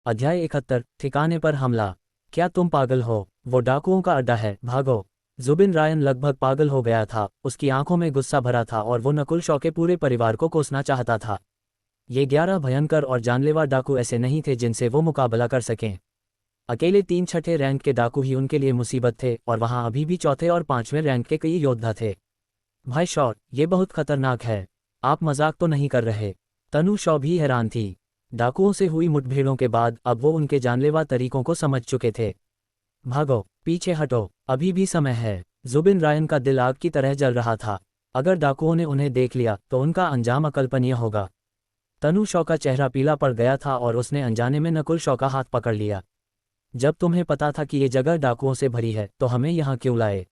अध्याय 71 ठिकाने पर हमला। क्या तुम पागल हो? वो डाकुओं का अड्डा है, भागो। जुबिन रायन लगभग पागल हो गया था, उसकी आंखों में गुस्सा भरा था और वो नकुल शॉ के पूरे परिवार को कोसना चाहता था। ये 11 भयंकर और जानलेवा डाकू ऐसे नहीं थे जिनसे वो मुकाबला कर सकें। अकेले 3 छठे रैंक के डाकू ही उनके लिए मुसीबत थे और वहां अभी भी चौथे और 5वें रैंक के कई योद्धा थे। भाई शॉ, ये बहुत खतरनाक है। आप मजाक तो नहीं कर रहे? तनु शॉ भी हैरान थी। डाकुओं से हुई मुठभेड़ों के बाद अब वो उनके जानलेवा तरीकों को समझ चुके थे। भागो, पीछे हटो, अभी भी समय है। जुबिन रायन का दिल आग की तरह जल रहा था। अगर डाकुओं ने उन्हें देख लिया तो उनका अंजाम अकल्पनीय होगा। तनु शॉ का चेहरा पीला पड़ गया था और उसने अनजाने में नकुल शॉ का हाथ पकड़ लिया। जब तुम्हें पता था कि ये जगह डाकुओं से भरी है तो हमें यहाँ क्यों लाए?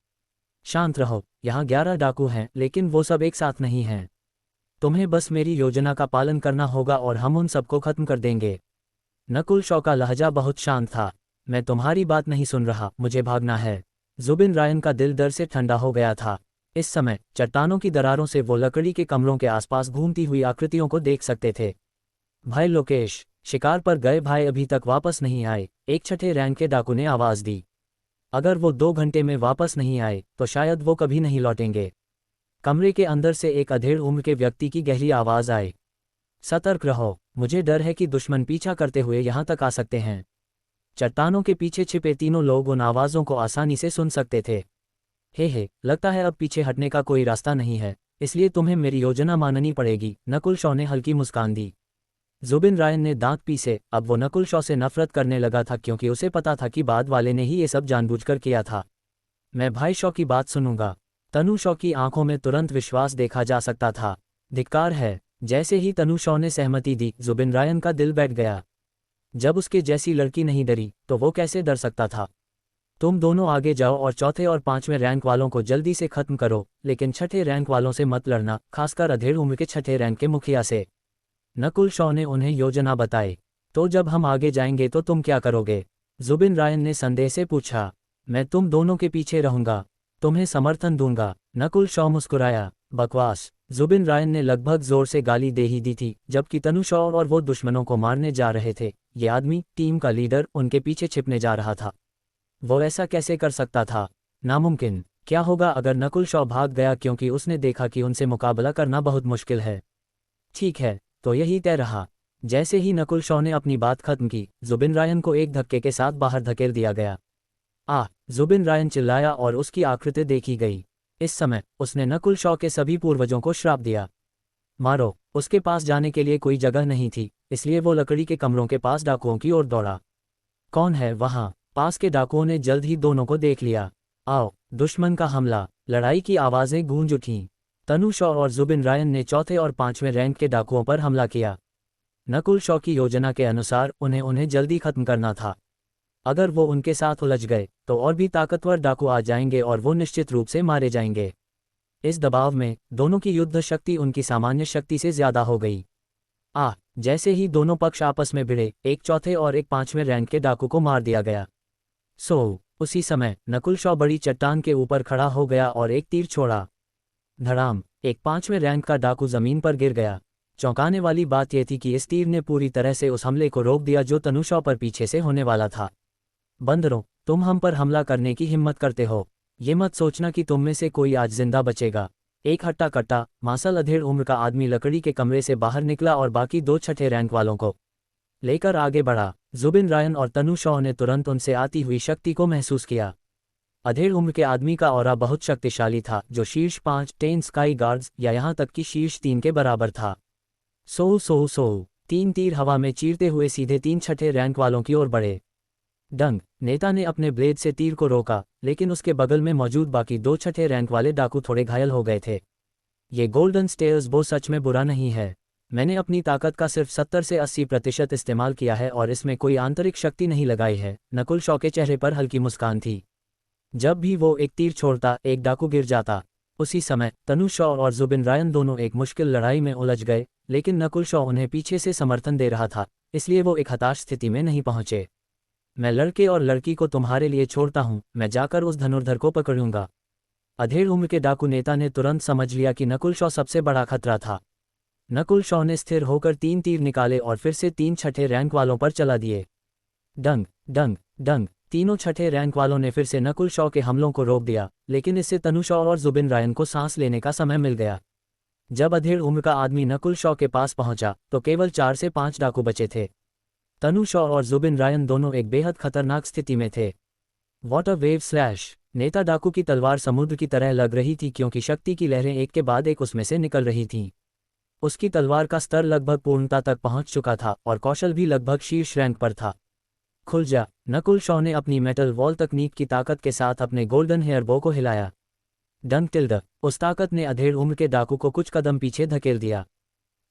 शांत रहो, यहाँ 11 डाकू हैं लेकिन वो सब एक साथ नहीं हैं। तुम्हें बस मेरी योजना का पालन करना होगा और हम उन सबको खत्म कर देंगे। नकुल शॉ का लहजा बहुत शांत था। मैं तुम्हारी बात नहीं सुन रहा, मुझे भागना है। जुबिन रायन का दिल डर से ठंडा हो गया था। इस समय चट्टानों की दरारों से वो लकड़ी के कमरों के आसपास घूमती हुई आकृतियों को देख सकते थे। भाई लोकेश, शिकार पर गए भाई अभी तक वापस नहीं आए, एक छठे रैंक के डाकू ने आवाज दी। अगर वो 2 घंटे में वापस नहीं आए तो शायद वो कभी नहीं लौटेंगे। कमरे के अंदर से एक अधेड़ उम्र के व्यक्ति की गहरी आवाज आई। सतर्क रहो, मुझे डर है कि दुश्मन पीछा करते हुए यहाँ तक आ सकते हैं। चट्टानों के पीछे छिपे तीनों लोग उन आवाज़ों को आसानी से सुन सकते थे। हे, लगता है अब पीछे हटने का कोई रास्ता नहीं है, इसलिए तुम्हें मेरी योजना माननी पड़ेगी। नकुल शॉ ने हल्की मुस्कान दी। जुबिन रायन ने दांत पीसे, अब वो नकुल शॉ से नफरत करने लगा था क्योंकि उसे पता था कि बाद वाले ने ही ये सब जानबूझकर किया था। मैं भाई शॉ की बात सुनूंगा। तनु शॉ की आंखों में तुरंत विश्वास देखा जा सकता था। धिक्कार है। जैसे ही तनु शॉ ने सहमति दी, जुबिन रायन का दिल बैठ गया। जब उसके जैसी लड़की नहीं डरी तो वो कैसे डर सकता था? तुम दोनों आगे जाओ और चौथे और 5वें रैंक वालों को जल्दी से खत्म करो, लेकिन छठे रैंक वालों से मत लड़ना, खासकर अधेड़ उम्र के छठे रैंक के मुखिया से। नकुल शॉ ने उन्हें योजना बताई। तो जब हम आगे जाएंगे तो तुम क्या करोगे? जुबिन रायन ने संदेह से पूछा। मैं तुम दोनों के पीछे रहूंगा, तुम्हें समर्थन दूंगा। नकुल शॉ मुस्कुराया। बकवास। जुबिन रायन ने लगभग जोर से गाली दे ही दी थी जबकि तनु शॉ और वो दुश्मनों को मारने जा रहे थे। ये आदमी, टीम का लीडर, उनके पीछे छिपने जा रहा था। वो ऐसा कैसे कर सकता था? नामुमकिन। क्या होगा अगर नकुल शॉ भाग गया क्योंकि उसने देखा कि उनसे मुकाबला करना बहुत मुश्किल है? ठीक है, तो यही तय रहा। जैसे ही नकुल शॉ ने अपनी बात खत्म की, जुबिन रायन को एक धक्के के साथ बाहर धकेल दिया गया। जुबिन रायन चिल्लाया और उसकी आकृति देखी गई। इस समय उसने नकुल शॉ के सभी पूर्वजों को श्राप दिया। मारो। उसके पास जाने के लिए कोई जगह नहीं थी, इसलिए वो लकड़ी के कमरों के पास डाकुओं की ओर दौड़ा। कौन है वहाँ? पास के डाकुओं ने जल्द ही दोनों को देख लिया। आओ, दुश्मन का हमला। लड़ाई की आवाज़ें गूंज उठीं। तनु शॉ और जुबिन रायन ने चौथे और 5वें रैंक के डाकुओं पर हमला किया। नकुल शॉ की योजना के अनुसार उन्हें जल्दी खत्म करना था। अगर वो उनके साथ उलझ गए तो और भी ताकतवर डाकू आ जाएंगे और वो निश्चित रूप से मारे जाएंगे। इस दबाव में दोनों की युद्ध शक्ति उनकी सामान्य शक्ति से ज्यादा हो गई। जैसे ही दोनों पक्ष आपस में भिड़े, एक चौथे और एक 5वें रैंक के डाकू को मार दिया गया। उसी समय नकुल शॉ बड़ी चट्टान के ऊपर खड़ा हो गया और एक तीर छोड़ा। धड़ाम। एक 5वें रैंक का डाकू जमीन पर गिर गया। चौंकाने वाली बात यह थी कि इस तीर ने पूरी तरह से उस हमले को रोक दिया जो तनु शॉ पर पीछे से होने वाला था। बंदरों, तुम हम पर हमला करने की हिम्मत करते हो। ये मत सोचना कि तुम में से कोई आज जिंदा बचेगा। एक हट्टा कट्टा मांसल अधेड़ उम्र का आदमी लकड़ी के कमरे से बाहर निकला और बाकी 2 छठे रैंक वालों को लेकर आगे बढ़ा। जुबिन रायन और तनु शॉ ने तुरंत उनसे आती हुई शक्ति को महसूस किया। अधेड़ उम्र के आदमी का ऑरा बहुत शक्तिशाली था, जो शीर्ष 5 10 स्काई गार्ड्स या यहाँ तक कि शीर्ष 3 के बराबर था। 3 तीर हवा में चीरते हुए सीधे 3 छठे रैंक वालों की ओर बढ़े। डंग। नेता ने अपने ब्लेड से तीर को रोका, लेकिन उसके बगल में मौजूद बाकी 2 छठे रैंक वाले डाकू थोड़े घायल हो गए थे। ये गोल्डन स्टेयर्स बो सच में बुरा नहीं है। मैंने अपनी ताकत का सिर्फ 70 से 80% इस्तेमाल किया है और इसमें कोई आंतरिक शक्ति नहीं लगाई है। नकुल शॉ के चेहरे पर हल्की मुस्कान थी। जब भी वो एक तीर छोड़ता, एक डाकू गिर जाता। उसी समय तनु शॉ और जुबिन रायन दोनों एक मुश्किल लड़ाई में उलझ गए, लेकिन नकुल शॉ उन्हें पीछे से समर्थन दे रहा था, इसलिए वो एक हताश स्थिति में नहीं पहुंचे। मैं लड़के और लड़की को तुम्हारे लिए छोड़ता हूं, मैं जाकर उस धनुर्धर को पकड़ूंगा। अधेड़ उम्र के डाकू नेता ने तुरंत समझ लिया कि नकुल शॉ सबसे बड़ा खतरा था। नकुल शॉ ने स्थिर होकर 3 तीर निकाले और फिर से 3 छठे रैंक वालों पर चला दिए। डंग डंग डंग। तीनों छठे रैंक वालों ने फिर से नकुल शॉ के हमलों को रोक दिया, लेकिन इससे तनु शॉ और जुबिन रायन को सांस लेने का समय मिल गया। जब अधेड़ उम्र का आदमी नकुल शॉ के पास पहुंचा तो केवल 4 से 5 डाकू बचे थे। तनु शॉ और जुबिन रायन दोनों एक बेहद खतरनाक स्थिति में थे। Water wave slash. नेता डाकू की तलवार समुद्र की तरह लग रही थी क्योंकि शक्ति की लहरें एक के बाद एक उसमें से निकल रही थीं। उसकी तलवार का स्तर लगभग पूर्णता तक पहुंच चुका था और कौशल भी लगभग शीर्ष रैंक पर था। खुल जा। नकुल शॉ ने अपनी मेटल वॉल तकनीक की ताकत के साथ अपने गोल्डन हेयर बो को हिलाया। डंग टिल्ड। उस ताकत ने अधेड़ उम्र के डाकू को कुछ कदम पीछे धकेल दिया।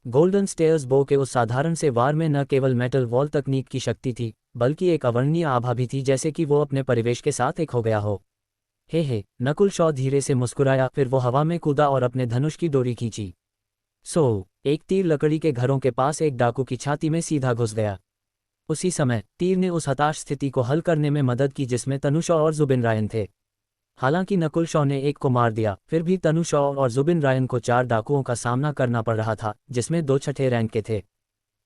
गोल्डन स्टेयर्स बो के उस साधारण से वार में न केवल मेटल वॉल तकनीक की शक्ति थी, बल्कि एक अवर्णनीय आभा भी थी, जैसे कि वो अपने परिवेश के साथ एक हो गया हो। हे, नकुल शॉ धीरे से मुस्कुराया, फिर वो हवा में कूदा और अपने धनुष की डोरी खींची। एक तीर लकड़ी के घरों के पास एक डाकू की छाती में सीधा घुस गया। उसी समय तीर ने उस हताश स्थिति को हल करने में मदद की जिसमें तनु शॉ और जुबिन रायन थे। हालांकि नकुल शॉ ने एक को मार दिया, फिर भी तनु शॉ और जुबिन रायन को 4 डाकुओं का सामना करना पड़ रहा था, जिसमें 2 छठे रैंक के थे।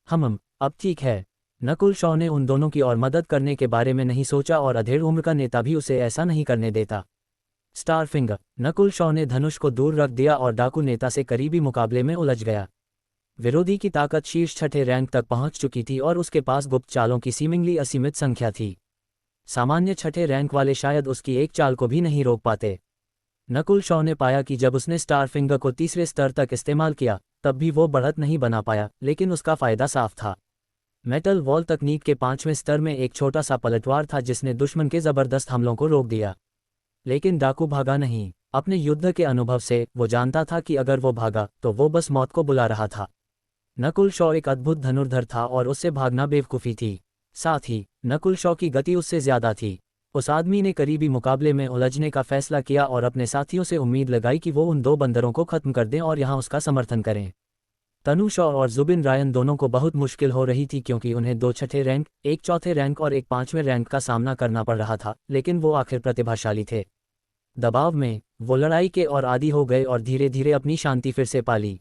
अब ठीक है। नकुल शॉ ने उन दोनों की और मदद करने के बारे में नहीं सोचा और अधेड़ उम्र का नेता भी उसे ऐसा नहीं करने देता। Star finger. नकुल शॉ ने धनुष को दूर रख दिया और डाकू नेता से करीबी मुकाबले में उलझ गया। विरोधी की ताकत शीर्ष छठे रैंक तक पहुंच चुकी थी और उसके पास गुप्त चालों की सीमिंगली असीमित संख्या थी। सामान्य छठे रैंक वाले शायद उसकी एक चाल को भी नहीं रोक पाते। नकुल शॉ ने पाया कि जब उसने स्टार फिंगर को तीसरे स्तर तक इस्तेमाल किया, तब भी वो बढ़त नहीं बना पाया, लेकिन उसका फायदा साफ था। मेटल वॉल तकनीक के 5वें स्तर में एक छोटा सा पलटवार था जिसने दुश्मन के जबरदस्त हमलों को रोक दिया। लेकिन डाकू भागा नहीं। अपने युद्ध के अनुभव से वो जानता था कि अगर वो भागा तो वो बस मौत को बुला रहा था। नकुल शॉ एक अद्भुत धनुर्धर था और उससे भागना बेवकूफ़ी थी। साथ ही नकुल शॉ की गति उससे ज्यादा थी। उस आदमी ने करीबी मुकाबले में उलझने का फैसला किया और अपने साथियों से उम्मीद लगाई कि वो उन 2 बंदरों को खत्म कर दें और यहाँ उसका समर्थन करें। तनु शॉ और जुबिन रायन दोनों को बहुत मुश्किल हो रही थी क्योंकि उन्हें 2 छठे रैंक, एक चौथे रैंक और एक 5वें रैंक का सामना करना पड़ रहा था, लेकिन वो आखिर प्रतिभाशाली थे। दबाव में वो लड़ाई के और आदी हो गए और धीरे धीरे अपनी शांति फिर से पाली।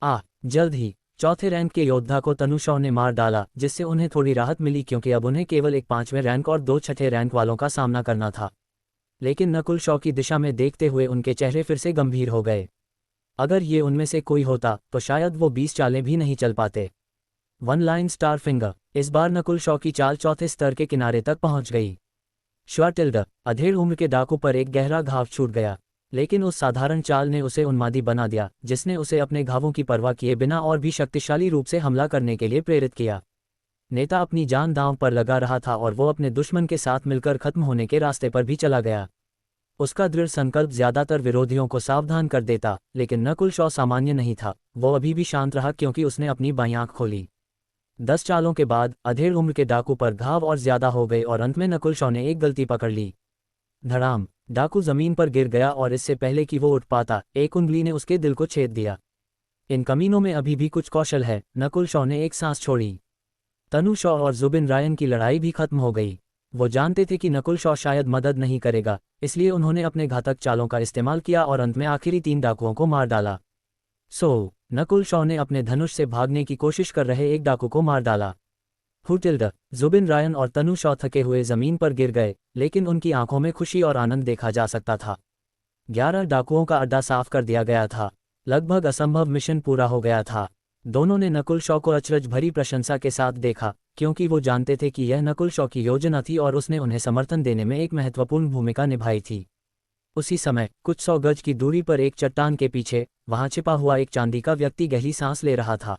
जल्द ही चौथे रैंक के योद्धा को तनु शॉ ने मार डाला, जिससे उन्हें थोड़ी राहत मिली क्योंकि अब उन्हें केवल एक 5वें रैंक और 2 छठे रैंक वालों का सामना करना था। लेकिन नकुल शॉ की दिशा में देखते हुए उनके चेहरे फिर से गंभीर हो गए। अगर ये उनमें से कोई होता तो शायद वो 20 चालें भी नहीं चल पाते। 1 लाइन स्टार फिंगर। इस बार नकुल शॉ की चाल चौथे स्तर के किनारे तक पहुंच गई। श्वाटिल्ड। अधेड़ उम्र के डाकू पर एक गहरा घाव छूट गया, लेकिन उस साधारण चाल ने उसे उन्मादी बना दिया, जिसने उसे अपने घावों की परवाह किए बिना और भी शक्तिशाली रूप से हमला करने के लिए प्रेरित किया। नेता अपनी जान दांव पर लगा रहा था और वो अपने दुश्मन के साथ मिलकर खत्म होने के रास्ते पर भी चला गया। उसका दृढ़ संकल्प ज्यादातर विरोधियों को सावधान कर देता, लेकिन नकुल शॉ सामान्य नहीं था। वो अभी भी शांत रहा क्योंकि उसने अपनी बाईं आंख खोली। 10 चालों के बाद अधेड़ उम्र के डाकू पर घाव और ज्यादा हो गए और अंत में नकुल शॉ ने एक गलती पकड़ ली। धड़ाम। डाकू जमीन पर गिर गया और इससे पहले कि वो उठ पाता, एक उंगली ने उसके दिल को छेद दिया। इन कमीनों में अभी भी कुछ कौशल है। नकुल शॉ ने एक सांस छोड़ी। तनु शॉ और जुबिन रायन की लड़ाई भी खत्म हो गई। वो जानते थे कि नकुल शॉ शायद मदद नहीं करेगा, इसलिए उन्होंने अपने घातक चालों का इस्तेमाल किया और अंत में आखिरी 3 डाकुओं को मार डाला। नकुल शॉ ने अपने धनुष से भागने की कोशिश कर रहे एक डाकू को मार डाला। हुटिल्ड। जुबिन रायन और तनु शॉ थके हुए जमीन पर गिर गए, लेकिन उनकी आंखों में खुशी और आनंद देखा जा सकता था। 11 डाकुओं का अड्डा साफ कर दिया गया था। लगभग असंभव मिशन पूरा हो गया था। दोनों ने नकुल शॉ को अचरज भरी प्रशंसा के साथ देखा, क्योंकि वो जानते थे कि यह नकुल शॉ की योजना थी और उसने उन्हें समर्थन देने में एक महत्वपूर्ण भूमिका निभाई थी। उसी समय कुछ 100 गज की दूरी पर एक चट्टान के पीछे वहां छिपा हुआ एक चांदी का व्यक्ति गहरी सांस ले रहा था।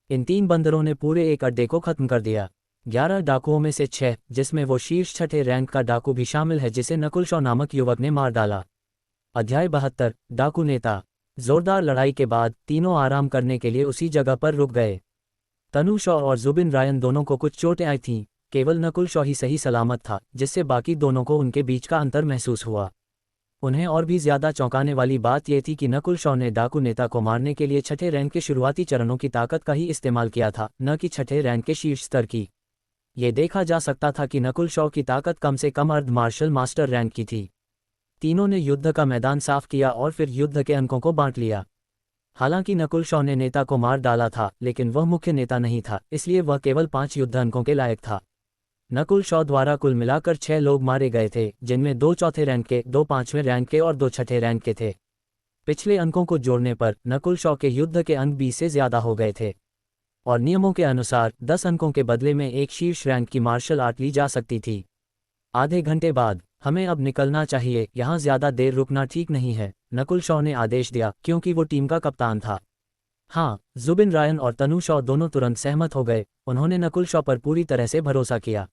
इन 3 बंदरों ने पूरे एक अड्डे को खत्म कर दिया। 11 डाकुओं में से 6, जिसमें वो शीर्ष छठे रैंक का डाकू भी शामिल है जिसे नकुल शॉ नामक युवक ने मार डाला। अध्याय 72। डाकू नेता। जोरदार लड़ाई के बाद तीनों आराम करने के लिए उसी जगह पर रुक गए। तनु शॉ और जुबिन रायन दोनों को कुछ चोटें आई थीं, केवल नकुल शॉ ही सही सलामत था, जिससे बाकी दोनों को उनके बीच का अंतर महसूस हुआ। उन्हें और भी ज्यादा चौंकाने वाली बात यह थी कि नकुल शॉ ने डाकू नेता को मारने के लिए छठे रैंक के शुरुआती चरणों की ताकत का ही इस्तेमाल किया था, न कि छठे रैंक के शीर्ष स्तर की। ये देखा जा सकता था कि नकुल शॉ की ताकत कम से कम अर्ध मार्शल मास्टर रैंक की थी। तीनों ने युद्ध का मैदान साफ किया और फिर युद्ध के अंकों को बांट लिया। हालांकि नकुल शॉ ने नेता को मार डाला था, लेकिन वह मुख्य नेता नहीं था, इसलिए वह केवल 5 युद्ध अंकों के लायक था। नकुल शॉ द्वारा कुल मिलाकर 6 लोग मारे गए थे, जिनमें 2 चौथे रैंक के, 2 पांचवें रैंक के और 2 छठे रैंक के थे। पिछले अंकों को जोड़ने पर नकुल शॉ के युद्ध के अंक 20 से ज्यादा हो गए थे और नियमों के अनुसार 10 अंकों के बदले में एक शीर्ष रैंक की मार्शल आर्ट ली जा सकती थी। आधे घंटे बाद हमें अब निकलना चाहिए, यहाँ ज्यादा देर रुकना ठीक नहीं है, नकुल शॉ ने आदेश दिया, क्योंकि वो टीम का कप्तान था। हाँ, जुबिन रायन और तनु शॉ दोनों तुरंत सहमत हो गए। उन्होंने नकुल शॉ पर पूरी तरह से भरोसा किया।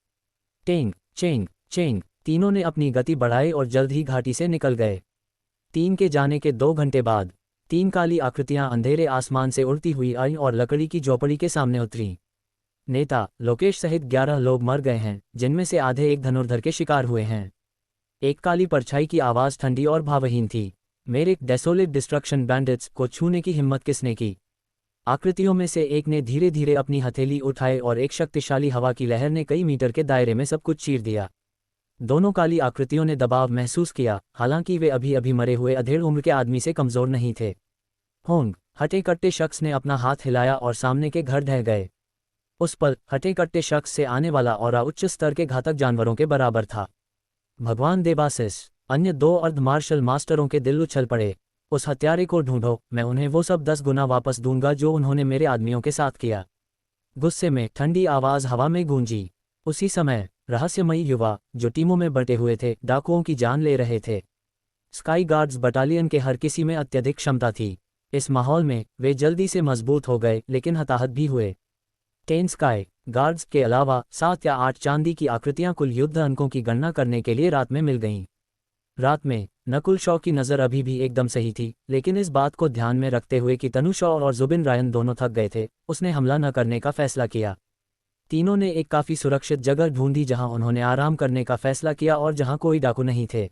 टेंग चेंग चेंग, तीनों ने अपनी गति बढ़ाई और जल्द ही घाटी से निकल गए। 3 के जाने के 2 घंटे बाद 3 काली आकृतियां अंधेरे आसमान से उड़ती हुई आई और लकड़ी की झोपड़ी के सामने उतरी। नेता लोकेश सहित 11 लोग मर गए हैं, जिनमें से आधे एक धनुर्धर के शिकार हुए हैं। एक काली परछाई की आवाज ठंडी और भावहीन थी। मेरे डेसोलेट डिस्ट्रक्शन बैंडिट्स को छूने की हिम्मत किसने की? आकृतियों में से एक ने धीरे धीरे अपनी हथेली उठाई और एक शक्तिशाली हवा की लहर ने कई मीटर के दायरे में सब कुछ चीर दिया। दोनों काली आकृतियों ने दबाव महसूस किया, हालांकि वे अभी अभी मरे हुए अधेड़ उम्र के आदमी से कमजोर नहीं थे। होंग, हटे कट्टे शख्स ने अपना हाथ हिलाया और सामने के घर ढह गए। उस पल हटे कट्टे शख्स से आने वाला ऑरा उच्च स्तर के घातक जानवरों के बराबर था। भगवान देवासिस, अन्य 2 अर्ध मार्शल मास्टरों के दिल उछल पड़े। उस हत्यारे को ढूंढो, मैं उन्हें वो सब 10 गुना वापस दूंगा जो उन्होंने मेरे आदमियों के साथ किया। गुस्से में ठंडी आवाज हवा में गूंजी। उसी समय रहस्यमयी युवा जो टीमों में बंटे हुए थे, डाकुओं की जान ले रहे थे। स्काई गार्ड्स बटालियन के हर किसी में अत्यधिक क्षमता थी। इस माहौल में वे जल्दी से मजबूत हो गए, लेकिन हताहत भी हुए। 10 स्काई गार्ड्स के अलावा 7 या 8 चांदी की आकृतियां कुल युद्ध अंकों की गणना करने के लिए रात में मिल गईं। रात में नकुल शॉ की नज़र अभी भी एकदम सही थी, लेकिन इस बात को ध्यान में रखते हुए कि तनु शॉ और जुबिन रायन दोनों थक गए थे, उसने हमला न करने का फैसला किया। तीनों ने एक काफ़ी सुरक्षित जगह ढूंढी जहां उन्होंने आराम करने का फैसला किया और जहां कोई डाकू नहीं थे।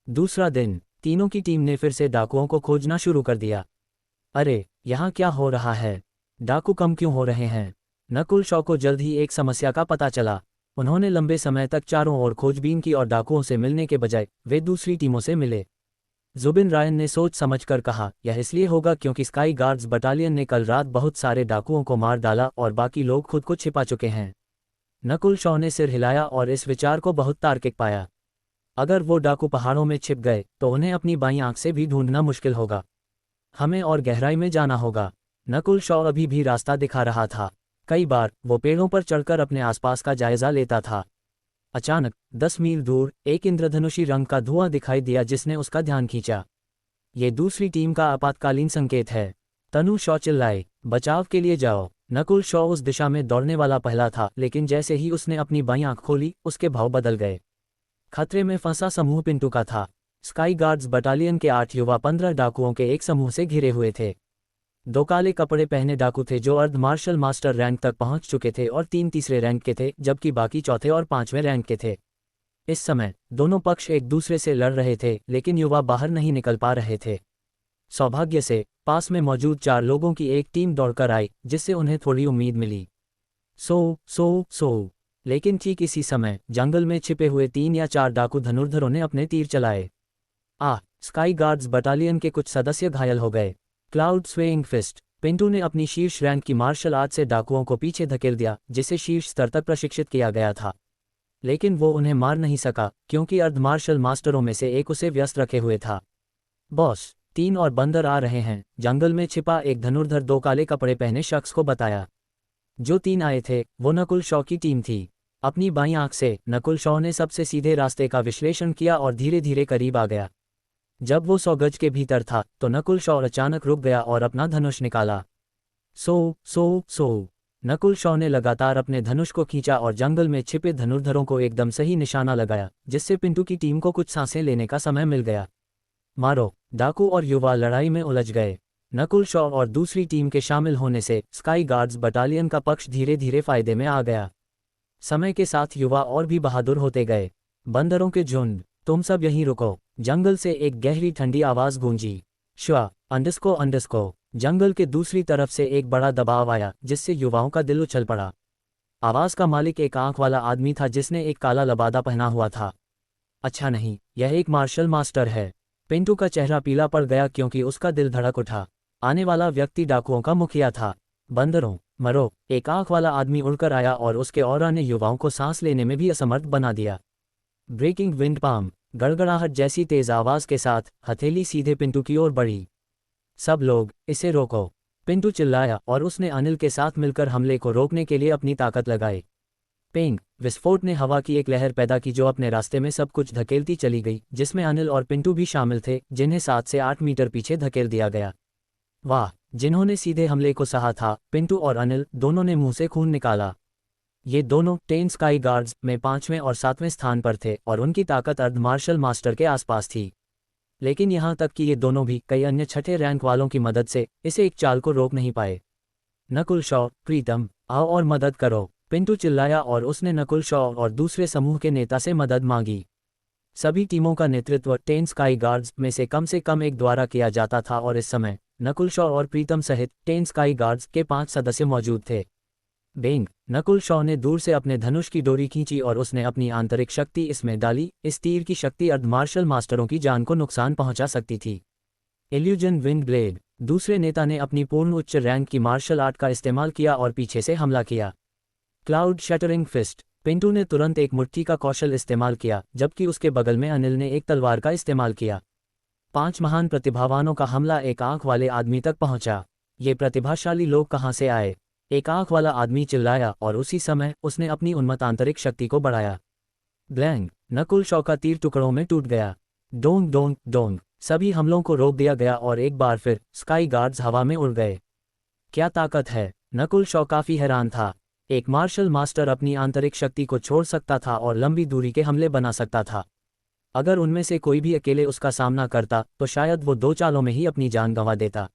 दूसरा दिन तीनों की टीम ने फिर से डाकुओं को खोजना शुरू कर दिया। अरे, यहाँ क्या हो रहा है? डाकू कम क्यों हो रहे हैं? नकुल शॉ को जल्द ही एक समस्या का पता चला। उन्होंने लंबे समय तक चारों ओर खोजबीन की और डाकुओं से मिलने के बजाय वे दूसरी टीमों से मिले। जुबिन रायन ने सोच समझकर कहा, यह इसलिए होगा क्योंकि स्काई गार्ड्स बटालियन ने कल रात बहुत सारे डाकुओं को मार डाला और बाकी लोग खुद को छिपा चुके हैं। नकुल शॉ ने सिर हिलाया और इस विचार को बहुत तार्किक पाया। अगर वो डाकू पहाड़ों में छिप गए तो उन्हें अपनी बाईं आंख से भी ढूंढना मुश्किल होगा। हमें और गहराई में जाना होगा। नकुल शॉ अभी भी रास्ता दिखा रहा था। कई बार वो पेड़ों पर चढ़कर अपने आसपास का जायजा लेता था। अचानक 10 मील दूर एक इंद्रधनुषी रंग का धुआं दिखाई दिया जिसने उसका ध्यान खींचा। ये दूसरी टीम का आपातकालीन संकेत है। तनु शॉ चिल्लाए, बचाव के लिए जाओ। नकुल शॉ उस दिशा में दौड़ने वाला पहला था, लेकिन जैसे ही उसने अपनी बाईं आंख खोली उसके भाव बदल गए। खतरे में फंसा समूह पिंटू का था। स्काई गार्ड्स बटालियन के 8 युवा 15 डाकुओं के एक समूह से घिरे हुए थे। 2 काले कपड़े पहने डाकू थे जो अर्ध मार्शल मास्टर रैंक तक पहुंच चुके थे और 3 तीसरे रैंक के थे, जबकि बाकी चौथे और 5वें रैंक के थे। इस समय दोनों पक्ष एक दूसरे से लड़ रहे थे, लेकिन युवा बाहर नहीं निकल पा रहे थे। सौभाग्य से पास में मौजूद 4 लोगों की एक टीम दौड़कर आई, जिससे उन्हें थोड़ी उम्मीद मिली। सो लेकिन ठीक इसी समय जंगल में छिपे हुए 3 या 4 डाकू धनुर्धरों ने अपने तीर चलाए। स्काई गार्ड्स बटालियन के कुछ सदस्य घायल हो गए। क्लाउड स्वेइंग फिस्ट, पिंटू ने अपनी शीर्ष रैंक की मार्शल आर्ट से डाकुओं को पीछे धकेल दिया, जिसे शीर्ष स्तर तक प्रशिक्षित किया गया था। लेकिन वो उन्हें मार नहीं सका क्योंकि अर्ध मार्शल मास्टरों में से एक उसे व्यस्त रखे हुए था। बॉस, 3 और बंदर आ रहे हैं, जंगल में छिपा एक धनुर्धर 2 काले कपड़े पहने शख्स को बताया। जो 3 आए थे वो नकुल शॉ की टीम थी। अपनी बाईं आंख से नकुल शॉ ने सबसे सीधे रास्ते का विश्लेषण किया और धीरे धीरे करीब आ गया। जब वो 100 गज के भीतर था तो नकुल शॉ अचानक रुक गया और अपना धनुष निकाला। सो नकुल शॉ ने लगातार अपने धनुष को खींचा और जंगल में छिपे धनुर्धरों को एकदम सही निशाना लगाया, जिससे पिंटू की टीम को कुछ सांसें लेने का समय मिल गया। मारो, डाकू और युवा लड़ाई में उलझ गए। नकुल शॉ और दूसरी टीम के शामिल होने से स्काई गार्ड्स बटालियन का पक्ष धीरे धीरे फायदे में आ गया। समय के साथ युवा और भी बहादुर होते गए। बंदरों के झुंड, तुम सब यहीं रुको। जंगल से एक गहरी ठंडी आवाज गूंजी। श्वा अंडस्को। जंगल के दूसरी तरफ से एक बड़ा दबाव आया, जिससे युवाओं का दिल उछल पड़ा। आवाज का मालिक एक आंख वाला आदमी था जिसने एक काला लबादा पहना हुआ था। अच्छा नहीं, यह एक मार्शल मास्टर है। पिंटू का चेहरा पीला पड़ गया क्योंकि उसका दिल धड़क उठा। आने वाला व्यक्ति डाकुओं का मुखिया था। बंदरों, मरो। एक आंख वाला आदमी उड़कर आया और उसके ऑरा ने युवाओं को सांस लेने में भी असमर्थ बना दिया। ब्रेकिंग विंड पाम, गड़गड़ाहट जैसी तेज आवाज के साथ हथेली सीधे पिंटू की ओर बढ़ी। सब लोग, इसे रोको, पिंटू चिल्लाया और उसने अनिल के साथ मिलकर हमले को रोकने के लिए अपनी ताकत लगाई। पेंग, विस्फोट ने हवा की एक लहर पैदा की जो अपने रास्ते में सब कुछ धकेलती चली गई, जिसमें अनिल और पिंटू भी शामिल थे, जिन्हें 7 से 8 मीटर पीछे धकेल दिया गया। वाह, जिन्होंने सीधे हमले को सहा था, पिंटू और अनिल दोनों ने मुंह से खून निकाला। ये दोनों 10 स्काई गार्ड्स में 5वें और 7वें स्थान पर थे और उनकी ताकत अर्ध मार्शल मास्टर के आसपास थी। लेकिन यहाँ तक कि ये दोनों भी कई अन्य छठे रैंक वालों की मदद से इसे एक चाल को रोक नहीं पाए। नकुल शॉ, प्रीतम, आओ और मदद करो, पिंटू चिल्लाया और उसने नकुल शॉ और दूसरे समूह के नेता से मदद मांगी। सभी टीमों का नेतृत्व 10 स्काई गार्ड्स में से कम एक द्वारा किया जाता था और इस समय नकुल शॉ और प्रीतम सहित 10 स्काई गार्ड्स के 5 सदस्य मौजूद थे। बेंग, नकुल शॉ ने दूर से अपने धनुष की डोरी खींची और उसने अपनी आंतरिक शक्ति इसमें डाली। इस तीर की शक्ति अर्ध मार्शल मास्टरों की जान को नुकसान पहुंचा सकती थी। इल्यूजन विंड ब्लेड, दूसरे नेता ने अपनी पूर्ण उच्च रैंक की मार्शल आर्ट का इस्तेमाल किया और पीछे से हमला किया। क्लाउड शटरिंग फिस्ट, पिंटू ने तुरंत एक मुट्ठी का कौशल इस्तेमाल किया, जबकि उसके बगल में अनिल ने एक तलवार का इस्तेमाल किया। 5 महान प्रतिभावानों का हमला एक आंख वाले आदमी तक पहुंचा। ये प्रतिभाशाली लोग कहाँ से आए? एक आंख वाला आदमी चिल्लाया और उसी समय उसने अपनी उन्मत्त आंतरिक शक्ति को बढ़ाया। ब्लैंग, नकुल शॉ का तीर टुकड़ों में टूट गया। डोंग डोंग डोंग, सभी हमलों को रोक दिया गया और एक बार फिर स्काई गार्ड्स हवा में उड़ गए। क्या ताकत है? नकुल शॉ काफी हैरान था। एक मार्शल मास्टर अपनी आंतरिक शक्ति को छोड़ सकता था और लंबी दूरी के हमले बना सकता था। अगर उनमें से कोई भी अकेले उसका सामना करता तो शायद वो 2 चालों में ही अपनी जान गंवा देता।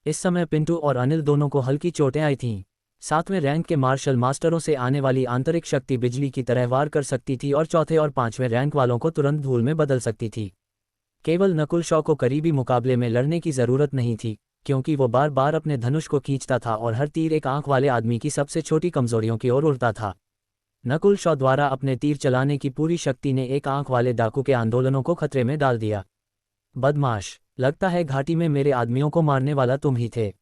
इस समय पिंटू और अनिल दोनों को हल्की चोटें आई थीं। 7वें रैंक के मार्शल मास्टरों से आने वाली आंतरिक शक्ति बिजली की तरह वार कर सकती थी और चौथे और 5वें रैंक वालों को तुरंत धूल में बदल सकती थी। केवल नकुल शॉ को करीबी मुकाबले में लड़ने की जरूरत नहीं थी, क्योंकि वो बार बार अपने धनुष को खींचता था और हर तीर एक आंख वाले आदमी की सबसे छोटी कमजोरियों की ओर उड़ता था। नकुल शॉ द्वारा अपने तीर चलाने की पूरी शक्ति ने एक आंख वाले डाकू के आंदोलनों को खतरे में डाल दिया। बदमाश, लगता है घाटी में मेरे आदमियों को मारने वाला तुम ही थे।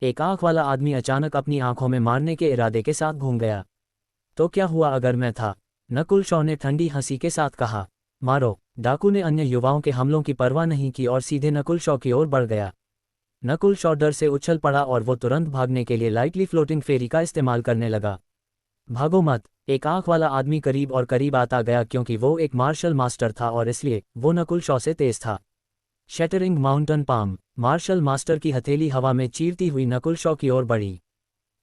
एक आंख वाला आदमी अचानक अपनी आंखों में मारने के इरादे के साथ घूम गया। तो क्या हुआ अगर मैं था? नकुल शॉ ने ठंडी हंसी के साथ कहा। मारो। डाकू ने अन्य युवाओं के हमलों की परवाह नहीं की और सीधे नकुल शॉ की ओर बढ़ गया। नकुल शॉ डर से उछल पड़ा और वो तुरंत भागने के लिए लाइटली फ्लोटिंग फेरी का इस्तेमाल करने लगा। भागो मत, एक आंख वाला आदमी करीब और करीब आता गया क्योंकि वो एक मार्शल मास्टर था और इसलिए वो नकुल शॉ से तेज था। Shattering mountain palm, martial master की हथेली हवा में चीरती हुई नकुल शॉ की ओर बढ़ी।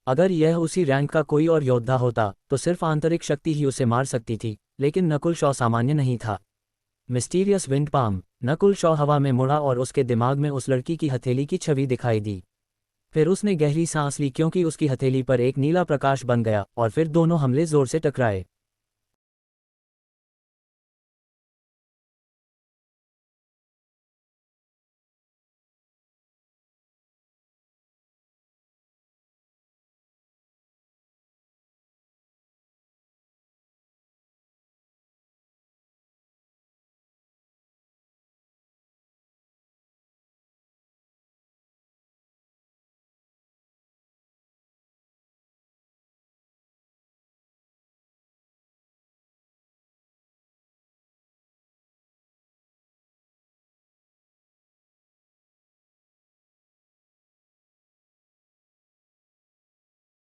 अगर यह उसी रैंक का कोई और योद्धा होता तो सिर्फ आंतरिक शक्ति ही उसे मार सकती थी, लेकिन नकुल शॉ सामान्य नहीं था। Mysterious wind palm, Nakul Shaw हवा में मुड़ा और उसके दिमाग में उस लड़की की हथेली की छवि दिखाई दी। फिर उसने गहरी सांस ली क्योंकि उसकी हथेली पर एक नीला प्रकाश बन गया और फिर दोनों हमले जोर से टकराए।